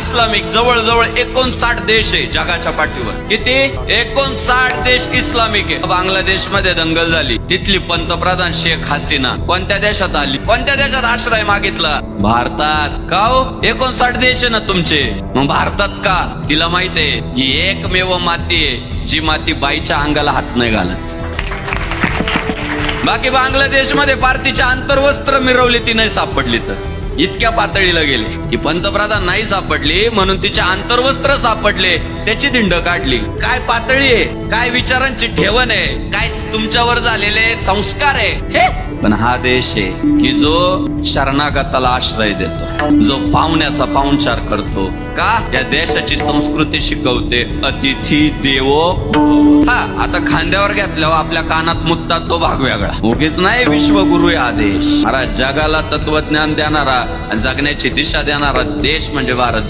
Islamic जवळजवळ 59 देश आहे जगाच्या पाठीवर. किती? 59 देश इस्लामिक आहे. बांगलादेश मध्ये दंगल झाली, तिथली पंतप्रधान शेख हसीना कोणत्या देशात आली? कोणत्या देशात आश्रय मागितला? भारतात. का हो? 59 देश आहे ना तुमचे, मग भारतात का? तिला माहितीये ही एकमेव माती आहे जी माती बाईच्या अंगाला हात नाही घालत. बाकी बांगलादेश मध्ये पार्टीच्या अंतर्वस्त्र मिरवली ती नाही सापडली तर इतक्या पातळीला गेले. ही पंतप्रधान नाही सापडली म्हणून तिचे अंतर्वस्त्र सापडले, त्याची धिंड काढली. काय पातळी आहे, काय विचारांची ठेवण आहे, काय तुमच्यावर झालेले संस्कार आहे हे. पण हा देश आहे की जो शरणागताला आश्रय देतो, जो पाहुण्याचा पाहुणचार करतो. का? या देशाची संस्कृती शिकवते अतिथी देवो. हा, आता खांद्यावर घेतल्यावर आपल्या कानात मुततात तो भाग वेगळा. उगीच नाही विश्वगुरु आहे हा देश. अरे जगाला तत्वज्ञान देणारा, जगण्याची दिशा देणारा देश म्हणजे भारत.